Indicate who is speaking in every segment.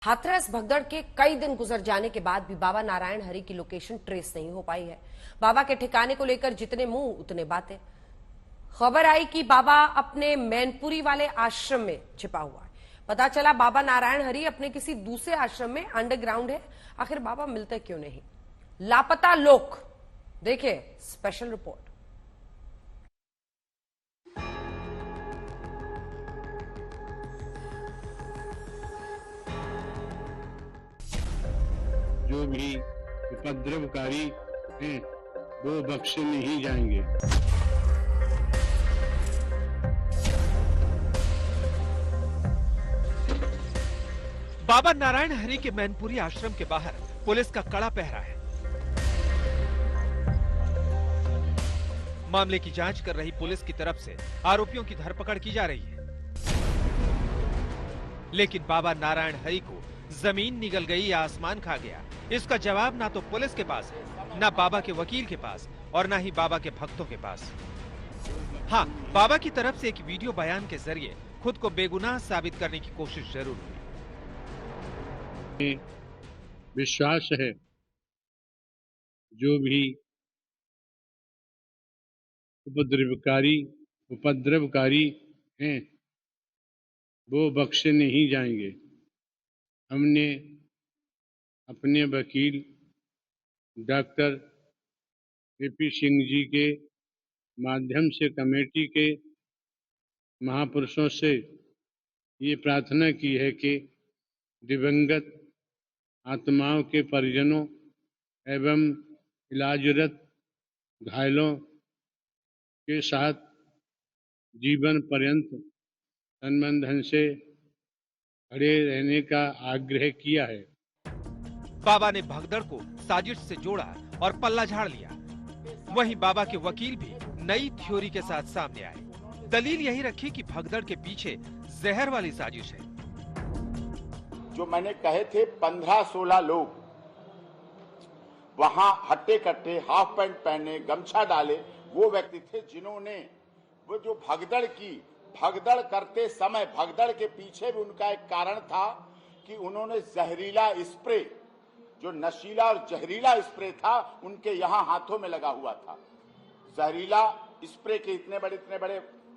Speaker 1: हाथरस भगदड़ के कई दिन गुजर जाने के बाद भी बाबा नारायण हरि की लोकेशन ट्रेस नहीं हो पाई है। बाबा के ठिकाने को लेकर जितने मुंह उतने बातें। खबर आई कि बाबा अपने मैनपुरी वाले आश्रम में छिपा हुआ है। पता चला बाबा नारायण हरि अपने किसी दूसरे आश्रम में अंडरग्राउंड है। आखिर बाबा मिलते क्यों नहीं? लापता लोग, देखिए स्पेशल रिपोर्ट।
Speaker 2: जो भी उपद्रवकारी हैं वो बख्शे नहीं जाएंगे।
Speaker 3: बाबा नारायण हरि के मैनपुरी आश्रम के बाहर पुलिस का कड़ा पहरा है। मामले की जांच कर रही पुलिस की तरफ से आरोपियों की धरपकड़ की जा रही है, लेकिन बाबा नारायण हरि को जमीन निगल गई या आसमान खा गया, इसका जवाब ना तो पुलिस के पास है, ना बाबा के वकील के पास और ना ही बाबा के भक्तों के पास। हाँ, बाबा की तरफ से एक वीडियो बयान के जरिए खुद को बेगुनाह साबित करने की कोशिश जरूर हुई।
Speaker 2: विश्वास है जो भी उपद्रवकारी हैं वो बख्शे नहीं जाएंगे। हमने अपने वकील डॉक्टर एपी सिंह जी के माध्यम से कमेटी के महापुरुषों से ये प्रार्थना की है कि दिवंगत आत्माओं के परिजनों एवं इलाजरत घायलों के साथ जीवन पर्यंत संबंधन से खड़े रहने का आग्रह किया है।
Speaker 3: बाबा ने भगदड़ को साजिश से जोड़ा और पल्ला झाड़ लिया। वहीं बाबा के वकील भी नई थ्योरी के साथ सामने आए। दलील यही रखी कि भगदड़ के पीछे जहर वाली साजिश है।
Speaker 4: जो मैंने कहे थे 15-16 लोग वहां हट्टे कट्टे हाफ पैंट पहने गमछा डाले वो व्यक्ति थे जिन्होंने वो जो भगदड़ की, भगदड़ करते समय भगदड़ के पीछे भी उनका एक कारण था कि उन्होंने जहरीला स्प्रे, जो नशीला और जहरीला स्प्रे था उनके यहाँ हाथों में लगा हुआ था। जहरीला स्प्रे के इतने बड़े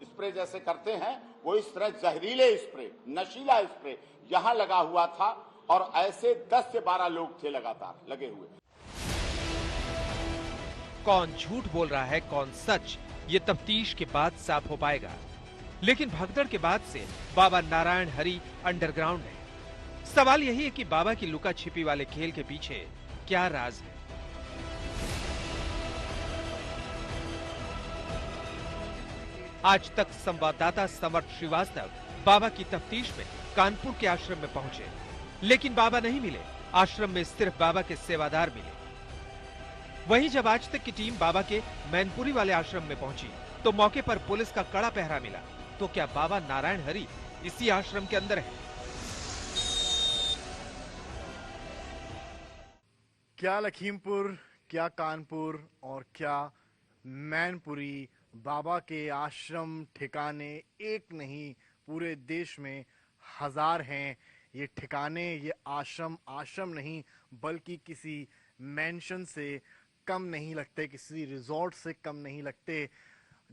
Speaker 4: स्प्रे जैसे करते हैं वो इस तरह जहरीले स्प्रे, नशीला स्प्रे यहाँ लगा हुआ था और ऐसे 10 से 12 लोग थे लगातार लगे हुए।
Speaker 3: कौन झूठ बोल रहा है कौन सच, ये तफ्तीश के बाद साफ हो पाएगा। लेकिन भगदड़ के बाद से बाबा नारायण हरि अंडरग्राउंड है। सवाल यही है कि बाबा की लुका छिपी वाले खेल के पीछे क्या राज है। आज तक संवाददाता समर्थ श्रीवास्तव बाबा की तफ्तीश में कानपुर के आश्रम में पहुंचे, लेकिन बाबा नहीं मिले। आश्रम में सिर्फ बाबा के सेवादार मिले। वहीं जब आज तक की टीम बाबा के मैनपुरी वाले आश्रम में पहुंची तो मौके पर पुलिस का कड़ा पहरा मिला। तो क्या बाबा नारायण हरि इसी आश्रम के अंदर है?
Speaker 5: क्या लखीमपुर, क्या कानपुर और क्या मैनपुरी बाबा के आश्रम ठिकाने एक नहीं, पूरे देश में हजार हैं। ये ठिकाने, ये आश्रम नहीं बल्कि किसी मैंशन से कम नहीं लगते, किसी रिजॉर्ट से कम नहीं लगते।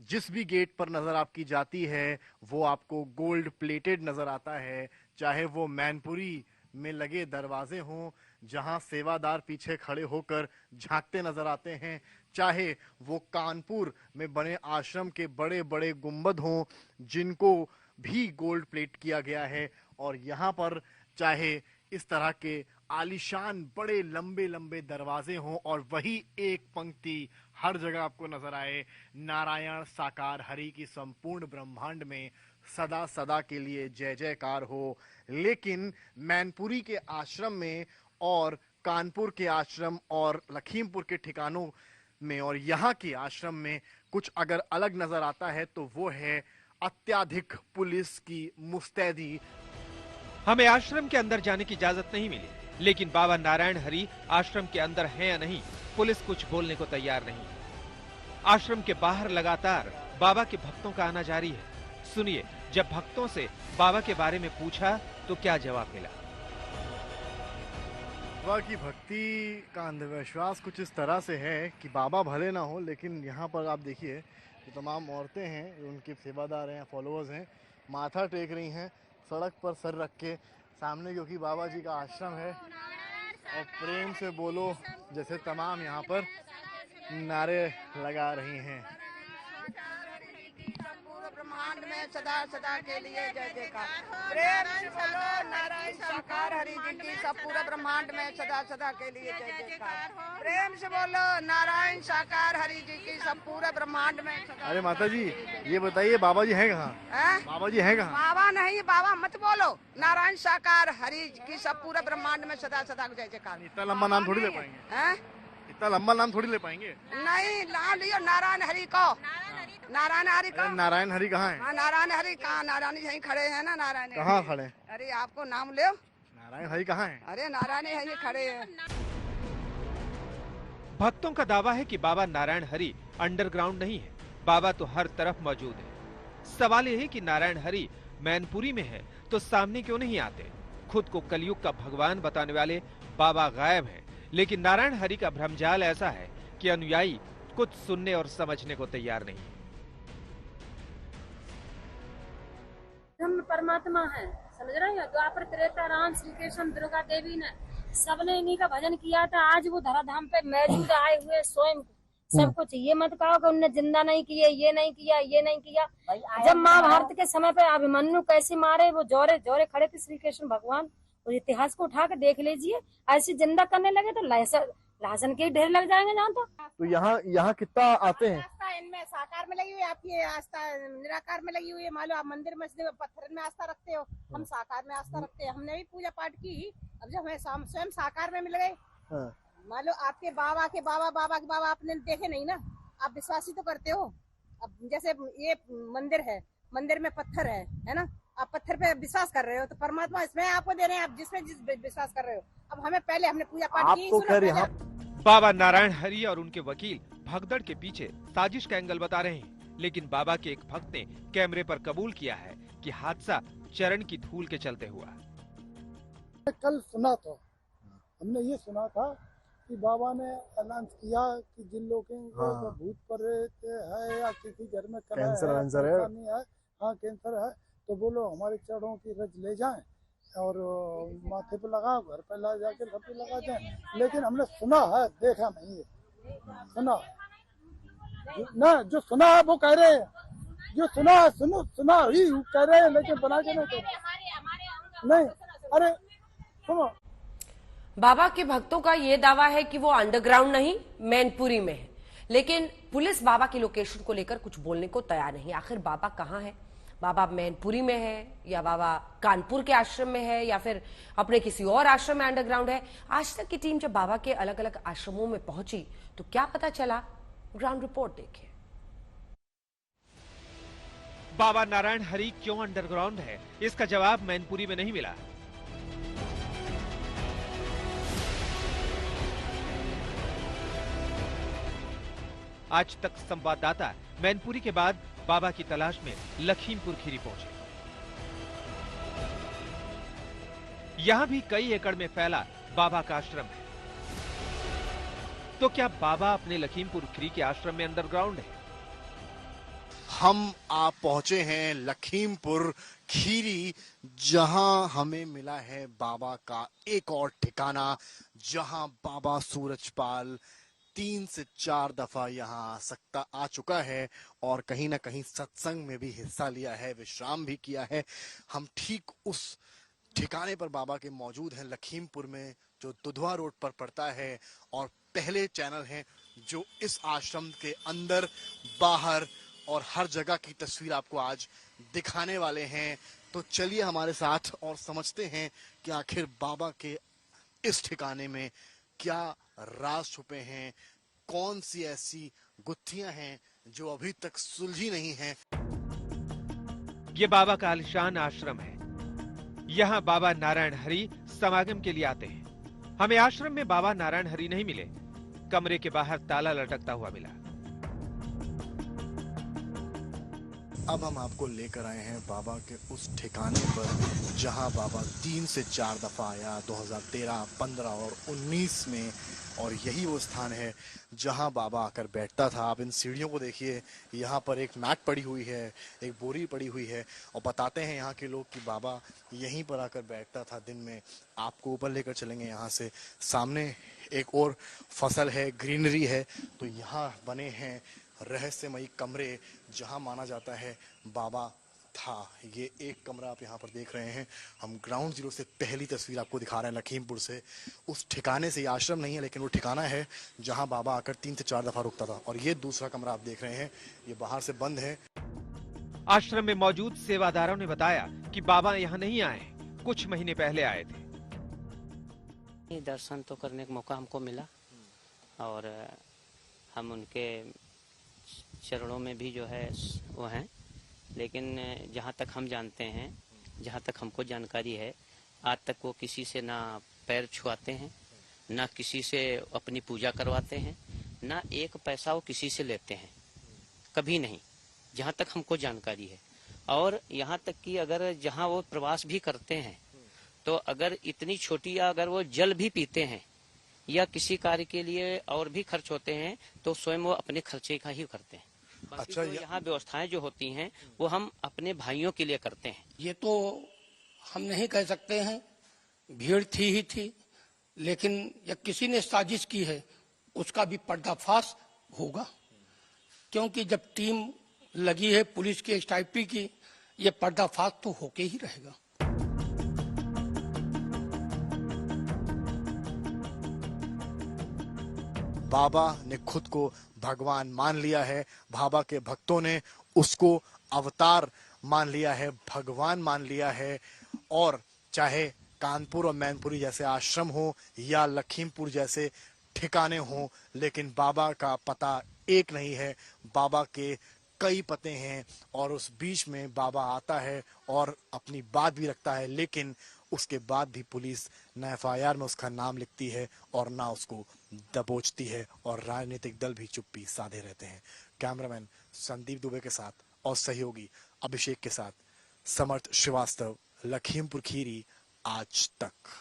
Speaker 5: जिस भी गेट पर नजर आपकी जाती है वो आपको गोल्ड प्लेटेड नजर आता है, चाहे वो मैनपुरी में लगे दरवाजे हों जहां सेवादार पीछे खड़े होकर झांकते नजर आते हैं, चाहे वो कानपुर में बने आश्रम के बड़े बड़े गुंबद हों जिनको भी गोल्ड प्लेट किया गया है, और यहाँ पर चाहे इस तरह के आलीशान बड़े लंबे लंबे दरवाजे हों और वही एक पंक्ति हर जगह आपको नजर आए, नारायण साकार हरि की संपूर्ण ब्रह्मांड में सदा सदा के लिए जय जयकार हो। लेकिन मैनपुरी के आश्रम में और कानपुर के आश्रम और लखीमपुर के ठिकानों में और यहाँ के आश्रम में कुछ अगर अलग नजर आता है तो वो है अत्याधिक पुलिस की मुस्तैदी।
Speaker 3: हमें आश्रम के अंदर जाने की इजाजत नहीं मिली, लेकिन बाबा नारायण हरि आश्रम के अंदर है या नहीं, पुलिस कुछ बोलने को तैयार नहीं। आश्रम के बाहर लगातार बाबा के भक्तों का आना जारी है। सुनिए, जब भक्तों से बाबा के बारे में पूछा तो क्या जवाब मिला।
Speaker 5: बाबा की भक्ति का अंधविश्वास कुछ इस तरह से है कि बाबा भले ना हो, लेकिन यहाँ पर आप देखिए जो तमाम औरतें हैं, उनके सेवादार हैं, फॉलोअर्स हैं, माथा टेक रही हैं सड़क पर सर रख के सामने, क्योंकि बाबा जी का आश्रम है। और प्रेम से बोलो जैसे तमाम यहाँ पर नारे लगा रही हैं।
Speaker 6: ब्रह्मांड में सदा सदा के लिए जय जयकार। प्रेम से बोलो नारायण साकार हरि जी की सब पूरे ब्रह्मांड में सदा सदा के लिए जय जयकार। प्रेम से बोलो नारायण साकार हरि जी की सब पूरे ब्रह्मांड में सदा।
Speaker 5: अरे माता जी ये बताइए बाबा जी हैं कहाँ? बाबा जी हैं कहाँ?
Speaker 6: बाबा नहीं, बाबा मत बोलो, नारायण साकार हरि की सब पूरे ब्रह्मांड में सदा सदा जय जयकार।
Speaker 5: इतना लंबा नाम थोड़ी ले पाएंगे, इतना लंबा नाम थोड़ी ले पाएंगे।
Speaker 6: नहीं ला लियो नारायण हरि को। नारायण हरि का
Speaker 5: नारायण हरि कहाँ है?
Speaker 6: हाँ नारायण हरि कहाँ? नारायण यहीं खड़े हैं ना। नारायण
Speaker 5: कहाँ खड़े?
Speaker 6: अरे आपको नाम ले।
Speaker 5: नारायण हरि कहाँ है?
Speaker 6: अरे नारायण यहीं खड़े हैं।
Speaker 3: भक्तों का दावा है कि बाबा नारायण हरि अंडरग्राउंड नहीं है, बाबा तो हर तरफ मौजूद है। सवाल यह है कि नारायण हरि मैनपुरी में है तो सामने क्यों नहीं आते? खुद को कलयुग का भगवान बताने वाले बाबा गायब हैं, लेकिन नारायण हरि का भ्रमजाल ऐसा है कि अनुयायी कुछ सुनने और समझने को तैयार नहीं।
Speaker 7: हम परमात्मा है, समझ रहे हो? द्वापर त्रेता राम श्री कृष्ण दुर्गा देवी ने सबने इन्हीं का भजन किया था। आज वो धराधाम पे मौजूद आए हुए स्वयं सब कुछ। ये मत कहो कि उनने जिंदा नहीं किए, ये नहीं किया, ये नहीं किया। जब महाभारत के समय पे अभिमन्यु कैसे मारे, वो जोरे जोरे खड़े थे श्री कृष्ण भगवान। और इतिहास को उठा कर देख लीजिए, ऐसे जिंदा करने लगे तो लहसन के ढेर लग जाएंगे जहाँ
Speaker 5: तो यहाँ कितना आते हैं?
Speaker 8: आस्था इनमें साकार में लगी हुई है, आपकी आस्था निराकार में लगी हुई है। मान लो आप मंदिर मस्जिद में पत्थर में आस्था रखते हो, हम साकार में आस्था रखते हैं। हमने भी पूजा पाठ की, अब जब हमें स्वयं साकार में मिल गए। मान लो आपके बाबा के बाबा आपने देखे नहीं ना, आप विश्वासी तो करते हो। अब जैसे ये मंदिर है, मंदिर में पत्थर है ना, आप पत्थर पे विश्वास कर रहे हो, तो परमात्मा इसमें आपको दे रहे हैं, आप जिसमें विश्वास कर रहे हो। अब हमें पहले हमने पूजा पाठ की।
Speaker 3: बाबा नारायण हरि और उनके वकील भगदड़ के पीछे साजिश का एंगल बता रहे हैं, लेकिन बाबा के एक भक्त ने कैमरे पर कबूल किया है कि हादसा चरण की धूल के चलते हुआ।
Speaker 9: कल सुना था, हमने ये सुना था कि बाबा ने ऐलान किया कि जिन लोगों को भूत प्रेत है या किसी घर में कैंसर है, हाँ कैंसर है, तो बोलो हमारे चरणों की रज ले जाएं और माथे पे लगा, घर पे ला जाके घर पे लगा जाए। लेकिन हमने सुना है, देखा नहीं है। सुना ना, जो सुना है वो कह रहे हैं, जो सुना है सुना ही कह रहे हैं, लेकिन बना के नहीं कह रहे। नहीं, अरे सुनो,
Speaker 1: बाबा के भक्तों का ये दावा है कि वो अंडरग्राउंड नहीं मैनपुरी में है, लेकिन पुलिस बाबा की लोकेशन को लेकर कुछ बोलने को तैयार नहीं। आखिर बाबा कहाँ है? बाबा मैनपुरी में है या बाबा कानपुर के आश्रम में है या फिर अपने किसी और आश्रम में अंडरग्राउंड है? आज तक की टीम जब बाबा के अलग अलग आश्रमों में पहुंची तो क्या पता चला? ग्राउंड रिपोर्ट देखिए।
Speaker 3: बाबा नारायण हरि क्यों अंडरग्राउंड है, इसका जवाब मैनपुरी में नहीं मिला। आज तक संवाददाता मैनपुरी के बाद बाबा की तलाश में लखीमपुर खीरी पहुंचे। यहां भी कई एकड़ में फैला बाबा का आश्रम है। तो क्या बाबा अपने लखीमपुर खीरी के आश्रम में अंडरग्राउंड है?
Speaker 5: हम आप पहुंचे हैं लखीमपुर खीरी, जहां हमें मिला है बाबा का एक और ठिकाना, जहां बाबा सूरजपाल 3 से 4 दफा यहाँ आ चुका है और कहीं ना कहीं सत्संग में भी हिस्सा लिया है, विश्राम भी किया है। हम ठीक उस ठिकाने पर बाबा के मौजूद हैं लखीमपुर में, जो दुधवा रोड पर पड़ता है। और पहले चैनल हैं जो इस आश्रम के अंदर बाहर और हर जगह की तस्वीर आपको आज दिखाने वाले हैं। तो चलिए हमारे साथ और समझते हैं कि आखिर बाबा के इस ठिकाने में क्या राज छुपे हैं, कौन सी ऐसी गुत्थियां हैं जो अभी तक सुलझी नहीं हैं।
Speaker 3: ये बाबा का आलिशान आश्रम है। यहाँ बाबा नारायण हरि समागम के लिए आते हैं। हमें आश्रम में बाबा नारायण हरि नहीं मिले, कमरे के बाहर ताला लटकता हुआ मिला।
Speaker 5: अब हम आपको लेकर आए हैं बाबा के उस ठिकाने पर जहां बाबा 3 से 4 दफ़ा आया, 2013, 15 और 19 में। और यही वो स्थान है जहां बाबा आकर बैठता था। आप इन सीढ़ियों को देखिए, यहाँ पर एक मैट पड़ी हुई है, एक बोरी पड़ी हुई है, और बताते हैं यहाँ के लोग कि बाबा यहीं पर आकर बैठता था दिन में। आपको ऊपर लेकर चलेंगे यहाँ से। सामने एक और फसल है, ग्रीनरी है, तो यहाँ बने हैं रहस्यमयी कमरे जहां माना जाता है बाबा था। ये एक कमरा आप यहाँ पर देख रहे हैं। हम ग्राउंड जीरो से पहली तस्वीर आपको दिखा रहे हैं, लखीमपुर से। उस ठिकाने से, ये आश्रम नहीं है लेकिन वो ठिकाना है जहां बाबा आकर 3 से 4 दफा रुकता था। और ये दूसरा कमरा आप देख रहे हैं, ये बाहर से बंद है।
Speaker 3: आश्रम में मौजूद सेवादारों ने बताया कि बाबा यहाँ नहीं आए, कुछ महीने पहले आए थे।
Speaker 10: दर्शन तो करने का मौका हमको मिला और हम उनके चरणों में भी जो है वो हैं, लेकिन जहाँ तक हम जानते हैं, जहाँ तक हमको जानकारी है, आज तक वो किसी से ना पैर छुआते हैं, ना किसी से अपनी पूजा करवाते हैं, ना एक पैसा वो किसी से लेते हैं, कभी नहीं, जहाँ तक हमको जानकारी है। और यहाँ तक कि अगर जहाँ वो प्रवास भी करते हैं तो अगर इतनी छोटी, अगर वो जल भी पीते हैं या किसी कार्य के लिए और भी खर्च होते हैं तो स्वयं वो अपने खर्चे का ही करते हैं। अच्छा, तो यहाँ व्यवस्थाएं जो होती हैं वो हम अपने भाइयों के लिए करते हैं।
Speaker 11: ये तो हम नहीं कह सकते हैं, भीड़ थी ही थी, लेकिन या किसी ने साजिश की है उसका भी पर्दाफाश होगा, क्योंकि जब टीम लगी है पुलिस की, एसआईटी की, ये पर्दाफाश तो होके ही रहेगा।
Speaker 5: बाबा ने खुद को भगवान मान लिया है, बाबा के भक्तों ने उसको अवतार मान लिया है, भगवान मान लिया है। और चाहे कानपुर और मैनपुरी जैसे आश्रम हो या लखीमपुर जैसे ठिकाने हो, लेकिन बाबा का पता एक नहीं है, बाबा के कई पते हैं। और उस बीच में बाबा आता है और अपनी बात भी रखता है, लेकिन उसके बाद भी पुलिस न एफआईआर में उसका नाम लिखती है और ना उसको दबोचती है, और राजनीतिक दल भी चुप्पी साधे रहते हैं। कैमरामैन संदीप दुबे के साथ और सहयोगी अभिषेक के साथ समर्थ श्रीवास्तव, लखीमपुर खीरी, आज तक।